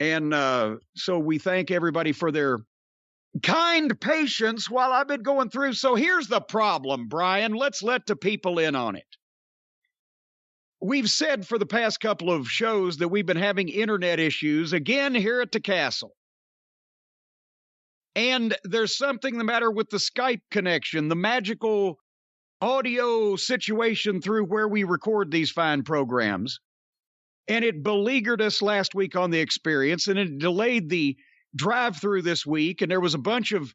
And so we thank everybody for their kind patience while I've been going through. So here's the problem, Brian. Let's let the people in on it. We've said for the past couple of shows that we've been having internet issues again here at the castle. And there's something the matter with the Skype connection, the magical audio situation through where we record these fine programs. And it beleaguered us last week on the experience, and it delayed the drive-through this week. And there was a bunch of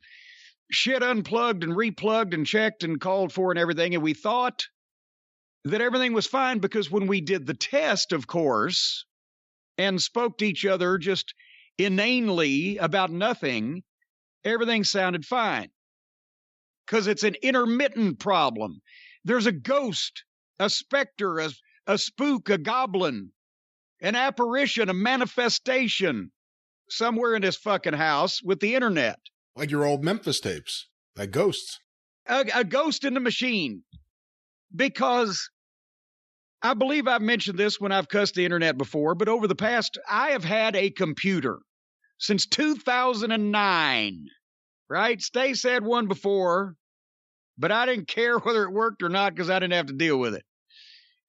shit unplugged and replugged and checked and called for and everything. And we thought that everything was fine because when we did the test, of course, and spoke to each other just inanely about nothing, everything sounded fine. Because it's an intermittent problem. There's a ghost, a specter, a spook, a goblin, an apparition, a manifestation somewhere in this fucking house with the internet. Like your old Memphis tapes, like ghosts. A ghost in the machine. Because I believe I've mentioned this when I've cussed the internet before, but over the past, I have had a computer since 2009, right? Stace had one before, but I didn't care whether it worked or not because I didn't have to deal with it.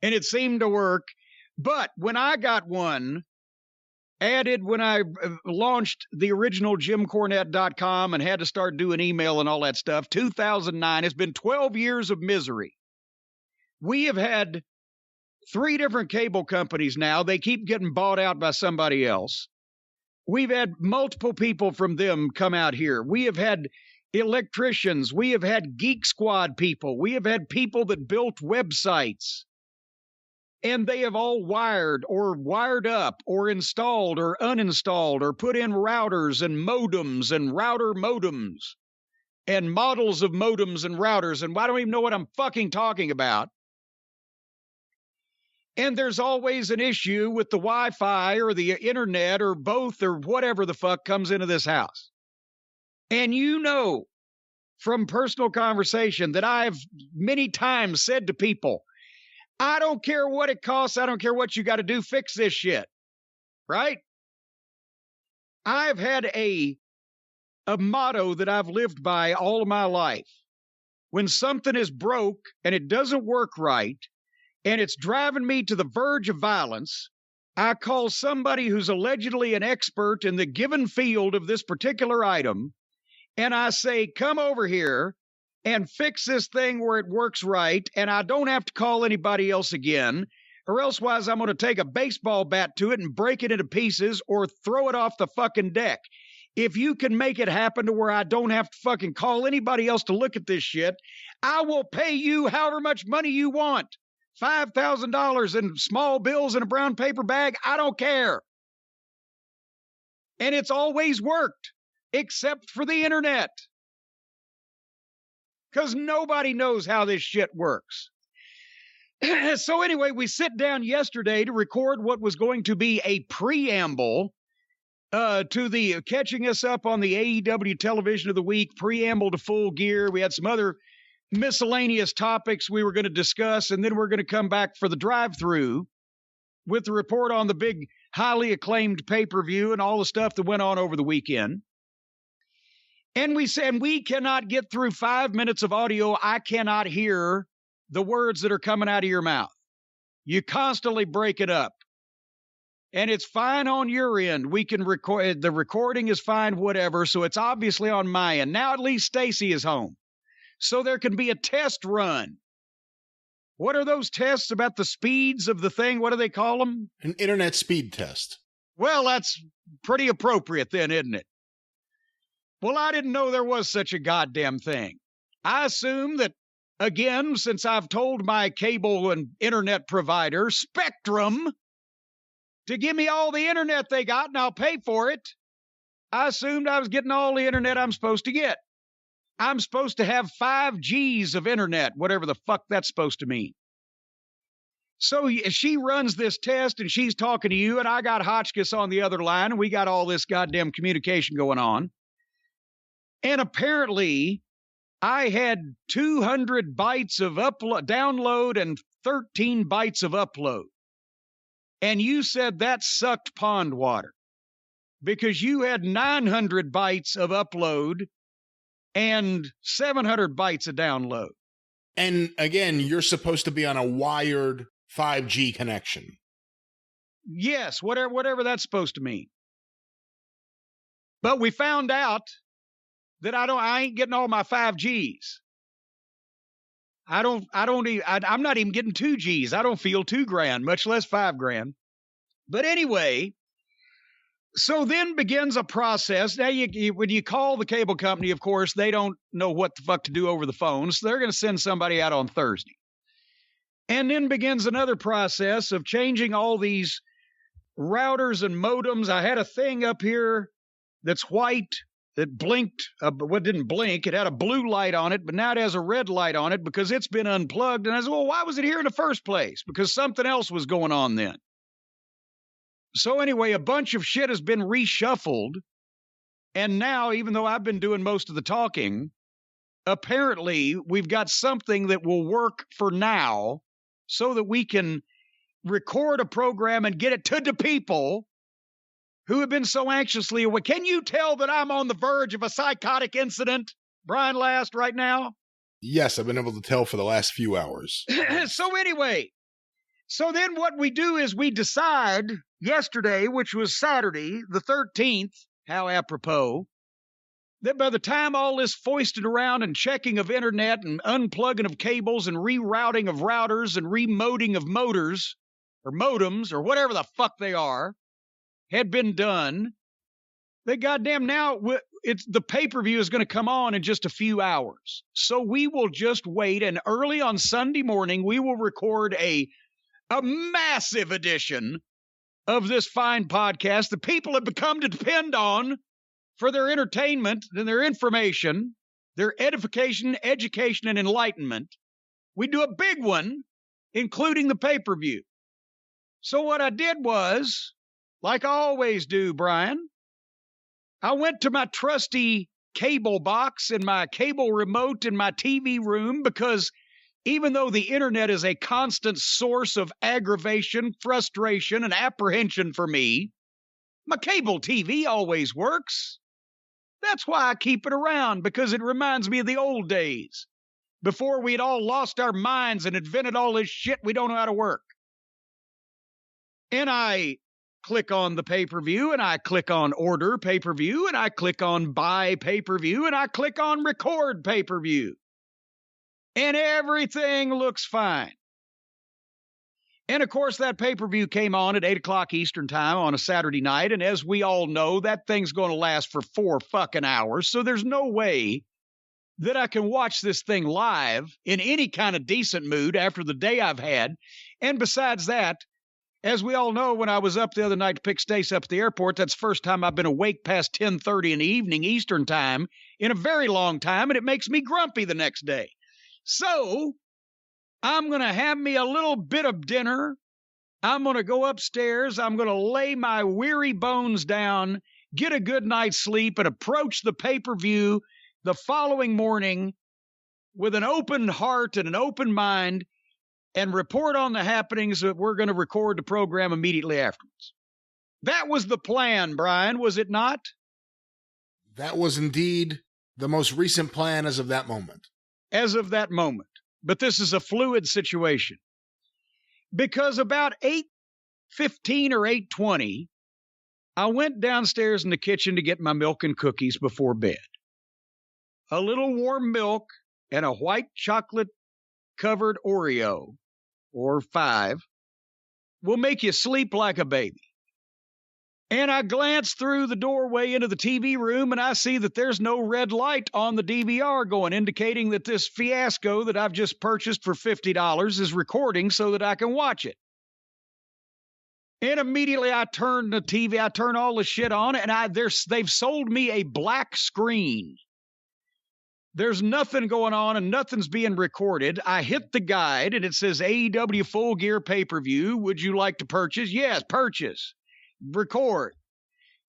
And it seemed to work. But when I got one added, when I launched the original JimCornette.com and had to start doing email and all that stuff, 2009, it's been 12 years of misery. We have had 3 different cable companies now. They keep getting bought out by somebody else. We've had multiple people from them come out here. We have had electricians. We have had Geek Squad people. We have had people that built websites. And they have all wired or wired up or installed or uninstalled or put in routers and modems and router modems and models of modems and routers. And I don't even know what I'm fucking talking about. And there's always an issue with the Wi-Fi or the internet or both or whatever the fuck comes into this house. And you know from personal conversation that I've many times said to people, I don't care what it costs. I don't care what you got to do. Fix this shit. Right? I've had a motto that I've lived by all of my life. When something is broke and it doesn't work right, and it's driving me to the verge of violence, I call somebody who's allegedly an expert in the given field of this particular item, and I say, come over here and fix this thing where it works right, and I don't have to call anybody else again, or elsewise I'm going to take a baseball bat to it and break it into pieces or throw it off the fucking deck. If you can make it happen to where I don't have to fucking call anybody else to look at this shit, I will pay you however much money you want. $5,000 in small bills in a brown paper bag, I don't care. And it's always worked, except for the internet. Because nobody knows how this shit works. So anyway, we sit down yesterday to record what was going to be a preamble to the catching us up on the AEW Television of the Week, preamble to Full Gear. We had some other miscellaneous topics we were going to discuss, and then we're going to come back for the drive-through with the report on the big, highly acclaimed pay-per-view and all the stuff that went on over the weekend. And we said, we cannot get through 5 minutes of audio. I cannot hear the words that are coming out of your mouth. You constantly break it up. And it's fine on your end. We can record, the recording is fine, whatever. So it's obviously on my end. Now at least Stacy is home. So there can be a test run. What are those tests about the speeds of the thing? What do they call them? An internet speed test. Well, that's pretty appropriate then, isn't it? Well, I didn't know there was such a goddamn thing. I assume that, again, since I've told my cable and internet provider, Spectrum, to give me all the internet they got and I'll pay for it, I assumed I was getting all the internet I'm supposed to get. I'm supposed to have 5 Gs of internet, whatever the fuck that's supposed to mean. So she runs this test and she's talking to you and I got Hotchkiss on the other line and we got all this goddamn communication going on. And apparently I had 200 bytes of download and 13 bytes of upload. And you said that sucked pond water. because you had 900 bytes of upload and 700 bytes of download. And again, you're supposed to be on a wired 5G connection. Yes, whatever that's supposed to mean. But we found out that I ain't getting all my 5Gs. I'm not even getting 2Gs. I don't feel $2,000, much less $5,000. But anyway, so then begins a process. Now, when you call the cable company, of course, they don't know what the fuck to do over the phone, so they're going to send somebody out on Thursday. And then begins another process of changing all these routers and modems. I had a thing up here that's white that blinked, what didn't blink. It had a blue light on it, but now it has a red light on it because it's been unplugged. And I said, well, why was it here in the first place? Because something else was going on then. So anyway, a bunch of shit has been reshuffled. And now, even though I've been doing most of the talking, apparently we've got something that will work for now so that we can record a program and get it to the people who have been so anxiously away. Can you tell that I'm on the verge of a psychotic incident, Brian Last, right now? Yes, I've been able to tell for the last few hours. So anyway, so then what we do is we decide yesterday, which was Saturday, the 13th, how apropos, that by the time all this foisting around and checking of internet and unplugging of cables and rerouting of routers and remoding of motors or modems or whatever the fuck they are had been done, that goddamn now it's the pay-per-view is going to come on in just a few hours. So we will just wait, and early on Sunday morning, we will record a massive edition of this fine podcast that people have become to depend on for their entertainment and their information, their edification, education, and enlightenment. We do a big one, including the pay-per-view. So what I did was, like I always do, Brian, I went to my trusty cable box and my cable remote in my TV room, because even though the internet is a constant source of aggravation, frustration, and apprehension for me, my cable TV always works. That's why I keep it around, because it reminds me of the old days, before we'd all lost our minds and invented all this shit we don't know how to work. And I click on the pay-per-view, and I click on order pay-per-view, and I click on buy pay-per-view, and I click on record pay-per-view. And everything looks fine. And, of course, that pay-per-view came on at 8 o'clock Eastern time on a Saturday night, and as we all know, that thing's going to last for 4 fucking hours, so there's no way that I can watch this thing live in any kind of decent mood after the day I've had. And besides that, as we all know, when I was up the other night to pick Stace up at the airport, that's the first time I've been awake past 10:30 in the evening Eastern time in a very long time, and it makes me grumpy the next day. So I'm going to have me a little bit of dinner. I'm going to go upstairs. I'm going to lay my weary bones down, get a good night's sleep, and approach the pay-per-view the following morning with an open heart and an open mind, and report on the happenings that we're going to record the program immediately afterwards. That was the plan, Brian, was it not? That was indeed the most recent plan as of that moment. As of that moment. But this is a fluid situation. Because about 8:15 or 8:20, I went downstairs in the kitchen to get my milk and cookies before bed. A little warm milk and a white chocolate-covered Oreo, or 5, will make you sleep like a baby. And I glance through the doorway into the TV room, and I see that there's no red light on the DVR going, indicating that this fiasco that I've just purchased for $50 is recording so that I can watch it. And immediately I turn the TV, I turn all the shit on, and they've sold me a black screen. There's nothing going on and nothing's being recorded. I hit the guide, and it says AEW Full Gear Pay-Per-View. Would you like to purchase? Yes, purchase. Record.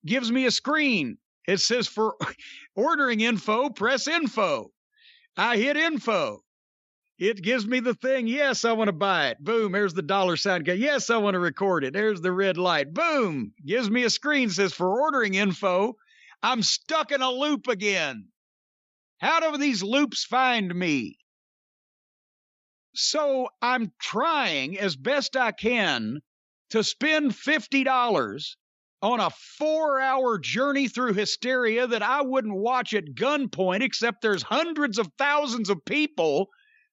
Gives me a screen. It says for ordering info, press info. I hit info. It gives me the thing. Yes, I want to buy it. Boom, there's the dollar sign. Yes, I want to record it. There's the red light. Boom, gives me a screen, says for ordering info. I'm stuck in a loop again. How do these loops find me? So I'm trying as best I can to spend $50 on a 4-hour journey through hysteria that I wouldn't watch at gunpoint, except there's hundreds of thousands of people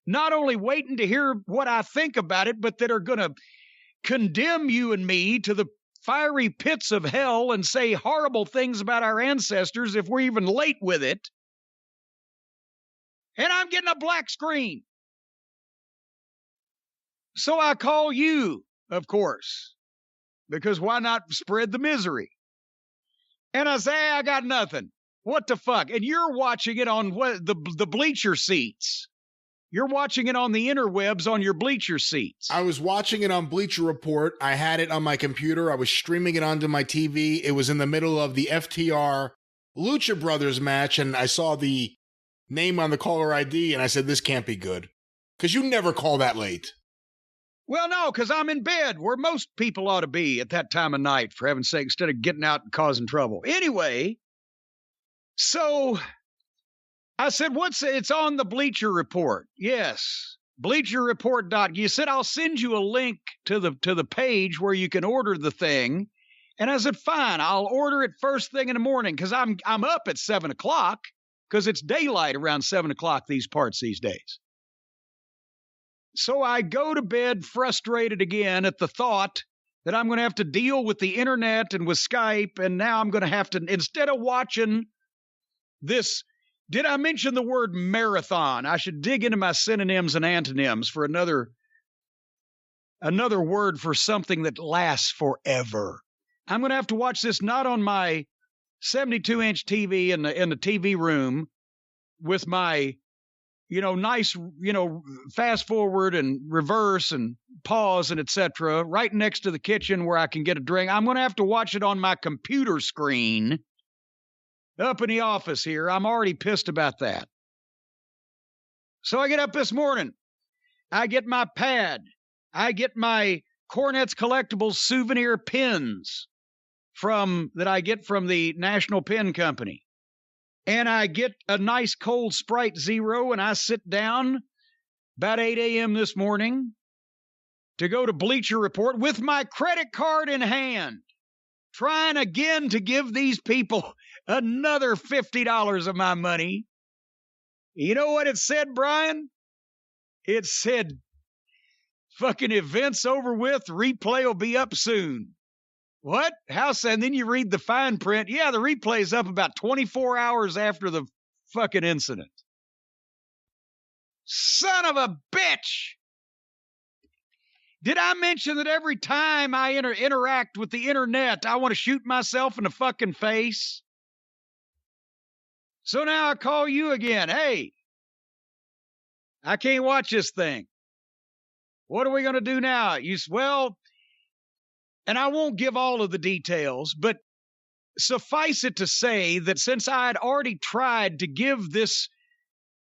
not only waiting to hear what I think about it, but that are going to condemn you and me to the fiery pits of hell and say horrible things about our ancestors if we're even late with it. And I'm getting a black screen. So I call you, of course, because why not spread the misery? And I say, hey, I got nothing. What the fuck? And you're watching it on the bleacher seats. You're watching it on the interwebs on your bleacher seats. I was watching it on Bleacher Report. I had it on my computer. I was streaming it onto my TV. It was in the middle of the FTR Lucha Brothers match, and I saw the name on the caller ID, and I said, this can't be good. Because you never call that late. Well, no, because I'm in bed, where most people ought to be at that time of night, for heaven's sake, instead of getting out and causing trouble. Anyway, so I said, it's on the Bleacher Report. Yes, bleacherreport. You said, I'll send you a link to the page where you can order the thing. And I said, fine, I'll order it first thing in the morning, because I'm up at 7 o'clock, because it's daylight around 7 o'clock these parts these days. So I go to bed frustrated again at the thought that I'm going to have to deal with the internet and with Skype, and now I'm going to have to, instead of watching this, did I mention the word marathon? I should dig into my synonyms and antonyms for another word for something that lasts forever. I'm going to have to watch this not on my 72-inch TV in the TV room with my, nice, fast forward and reverse and pause and etc. right next to the kitchen where I can get a drink. I'm going to have to watch it on my computer screen up in the office here. I'm already pissed about that. So I get up this morning. I get my pad. I get my Cornette's Collectibles souvenir pins that I get from the National Pen Company. And I get a nice cold Sprite Zero, and I sit down about 8 a.m. this morning to go to Bleacher Report with my credit card in hand, trying again to give these people another $50 of my money. You know what it said, Brian? It said, fucking event's over with, replay will be up soon. What? How so? And then you read the fine print. Yeah, the replay's up about 24 hours after the fucking incident. Son of a bitch! Did I mention that every time I interact with the internet, I want to shoot myself in the fucking face? So now I call you again. Hey, I can't watch this thing. What are we going to do now? And I won't give all of the details, but suffice it to say that since I had already tried to give this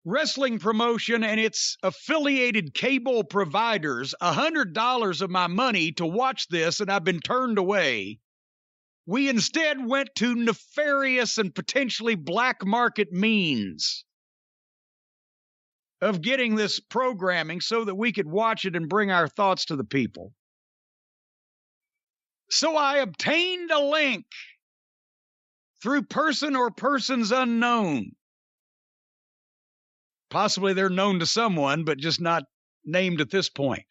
wrestling promotion and its affiliated cable providers $100 of my money to watch this, and I've been turned away, we instead went to nefarious and potentially black market means of getting this programming so that we could watch it and bring our thoughts to the people. So I obtained a link through person or persons unknown. Possibly they're known to someone, but just not named at this point.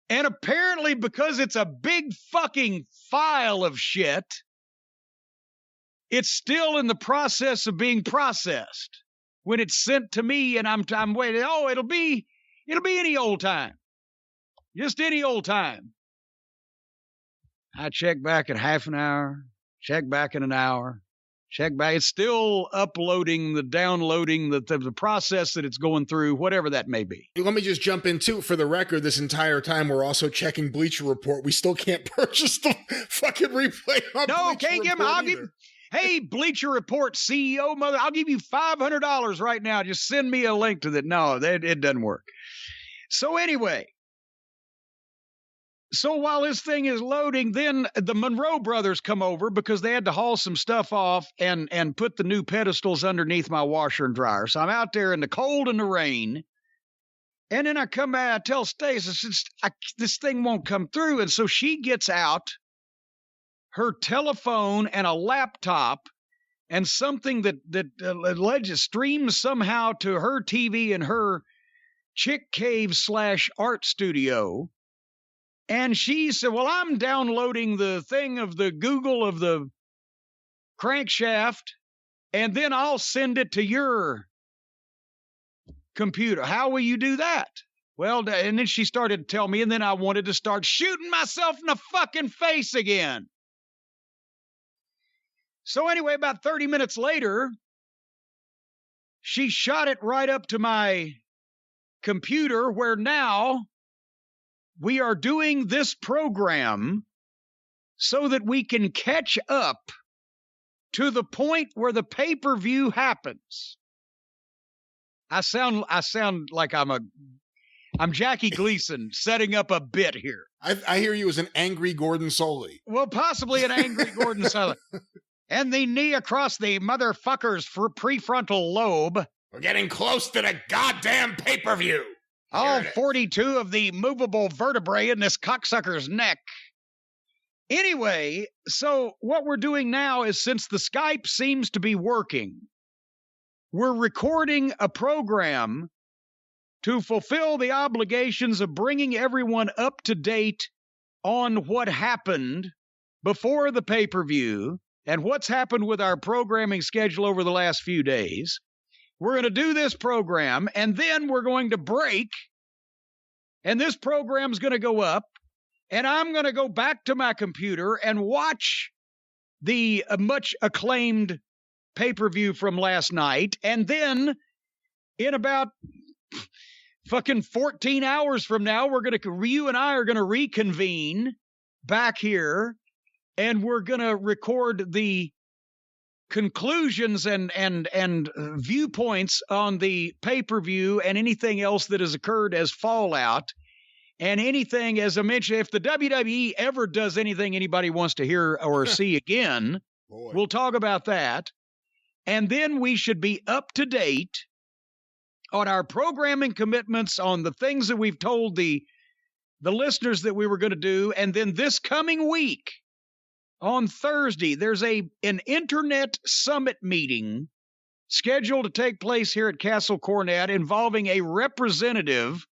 And apparently, because it's a big fucking file of shit, it's still in the process of being processed. When it's sent to me and I'm waiting, it'll be any old time. Just any old time. I check back in half an hour, check back in an hour, check back. It's still uploading, downloading, the process that it's going through, whatever that may be. Let me just jump in, too. For the record, this entire time, we're also checking Bleacher Report. We still can't purchase the fucking replay on No, can't give them. Hey, Bleacher Report CEO, mother, I'll give you $500 right now. Just send me a link to that. No, it doesn't work. So anyway, so while this thing is loading, then the Monroe brothers come over because they had to haul some stuff off and put the new pedestals underneath my washer and dryer. So I'm out there in the cold and the rain. And then I come back, I tell Stace, this thing won't come through. And so she gets out her telephone and a laptop and something that allegedly streams somehow to her TV in her chick cave / art studio. And she said, well, I'm downloading the thing of the Google of the crankshaft, and then I'll send it to your computer. How will you do that? Well, and then she started to tell me, and then I wanted to start shooting myself in the fucking face again. So anyway, about 30 minutes later, she shot it right up to my computer, where now we are doing this program so that we can catch up to the point where the pay-per-view happens. I sound like I'm Jackie Gleason setting up a bit here. I hear you as an angry Gordon Soley. Well, possibly an angry Gordon Soley. And the knee across the motherfucker's prefrontal lobe. We're getting close to the goddamn pay-per-view. All 42 of the movable vertebrae in this cocksucker's neck. Anyway, so what we're doing now is, since the Skype seems to be working, we're recording a program to fulfill the obligations of bringing everyone up to date on what happened before the pay-per-view and what's happened with our programming schedule over the last few days. We're going to do this program, and then we're going to break, and this program's going to go up, and I'm going to go back to my computer and watch the much acclaimed pay-per-view from last night, and then in about fucking 14 hours from now, you and I are going to reconvene back here, and we're going to record the conclusions and viewpoints on the pay-per-view and anything else that has occurred as fallout, and anything, as I mentioned, if the WWE ever does anything anybody wants to hear or see again, we'll talk about that. And then we should be up to date on our programming commitments, on the things that we've told the listeners that we were going to do. And then this coming week, on Thursday, there's an internet summit meeting scheduled to take place here at Castle Cornette involving a representative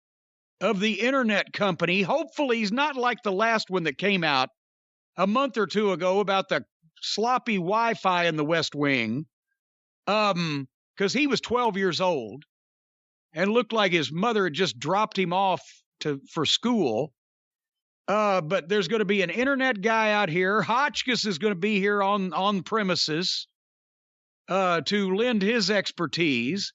of the internet company. Hopefully he's not like the last one that came out a month or two ago about the sloppy Wi-Fi in the West Wing, because he was 12 years old and looked like his mother had just dropped him off for school. But there's going to be an internet guy out here. Hotchkiss is going to be here on premises to lend his expertise.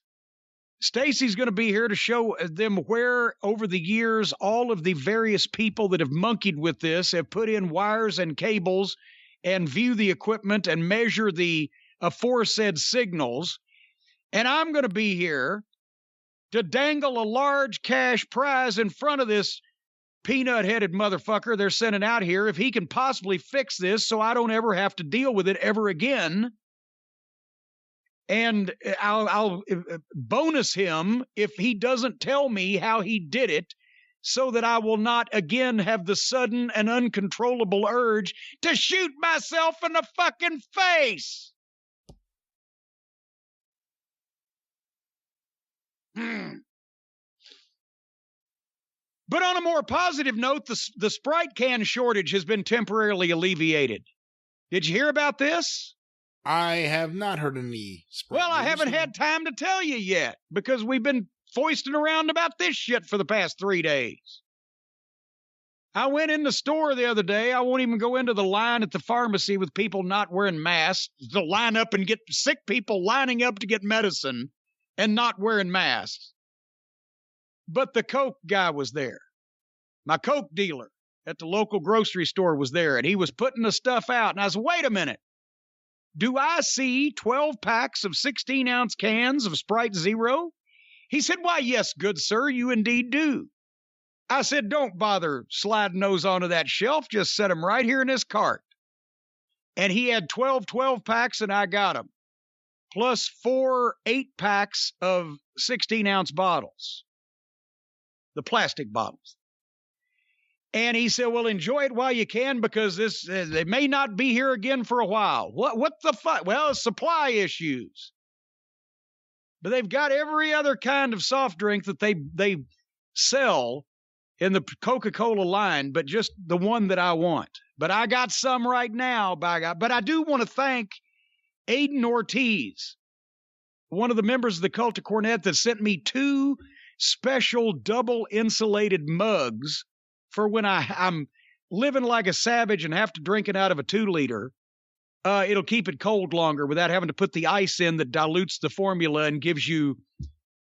Stacy's going to be here to show them where, over the years, all of the various people that have monkeyed with this have put in wires and cables and view the equipment and measure the aforesaid signals. And I'm going to be here to dangle a large cash prize in front of this peanut-headed motherfucker they're sending out here if he can possibly fix this so I don't ever have to deal with it ever again. And I'll bonus him if he doesn't tell me how he did it, so that I will not again have the sudden and uncontrollable urge to shoot myself in the fucking face. But on a more positive note, the Sprite can shortage has been temporarily alleviated. Did you hear about this? I have not heard any Sprite. Well, I haven't had time to tell you yet, because we've been foisting around about this shit for the past 3 days. I went in the store the other day. I won't even go into the line at the pharmacy with people not wearing masks, to line up and get sick people lining up to get medicine and not wearing masks. But the Coke guy was there. My Coke dealer at the local grocery store was there, and he was putting the stuff out. And I said, wait a minute. do I see 12 packs of 16-ounce cans of Sprite Zero? He said, why, yes, good sir, you indeed do. I said, don't bother sliding those onto that shelf. Just set them right here in this cart. And he had 12 packs, and I got them. Plus 4 8-packs of 16-ounce bottles. The plastic bottles. And he said, well, enjoy it while you can, because they may not be here again for a while. What the fuck? Well, it's supply issues. But they've got every other kind of soft drink that they sell in the Coca-Cola line, but just the one that I want. But I got some right now, by God. But I do want to thank Aiden Ortiz, one of the members of the Cult of Cornette, that sent me 2 special double insulated mugs for when I'm living like a savage and have to drink it out of a 2-liter. It'll keep it cold longer without having to put the ice in that dilutes the formula and gives you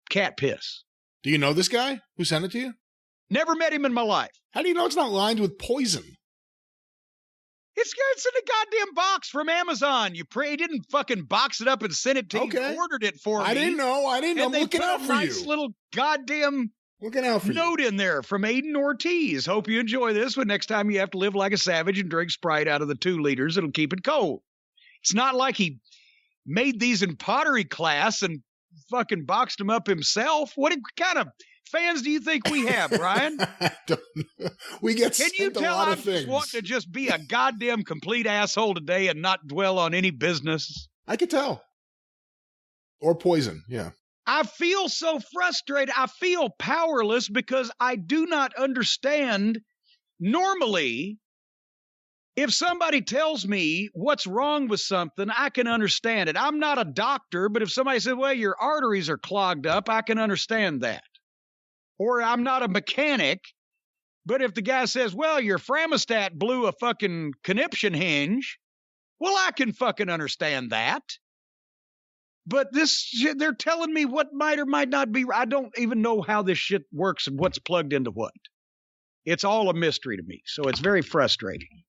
cat piss. Do you know this guy who sent it to you? Never met him in my life. How do you know it's not lined with poison? It's in a goddamn box from Amazon. He didn't fucking box it up and send it to you. He ordered it for me. I didn't know. I'm looking out for you. Nice little goddamn looking out for note in there from Aiden Ortiz. Hope you enjoy this, but next time you have to live like a savage and drink Sprite out of the 2 liters, it'll keep it cold. It's not like he made these in pottery class and fucking boxed them up himself. What kind of fans do you think we have, Brian? I don't know. We get Can you sent a tell lot I'm of things. just wanting to just be a goddamn complete asshole today and not dwell on any business? I could tell. Or poison, yeah. I feel so frustrated. I feel powerless because I do not understand. Normally, if somebody tells me what's wrong with something, I can understand it. I'm not a doctor, but if somebody said, well, your arteries are clogged up, I can understand that. Or I'm not a mechanic, but if the guy says, well, your thermostat blew a fucking conniption hinge, well, I can fucking understand that. But this shit, they're telling me what might or might not be. I don't even know how this shit works and what's plugged into what. It's all a mystery to me, so it's very frustrating.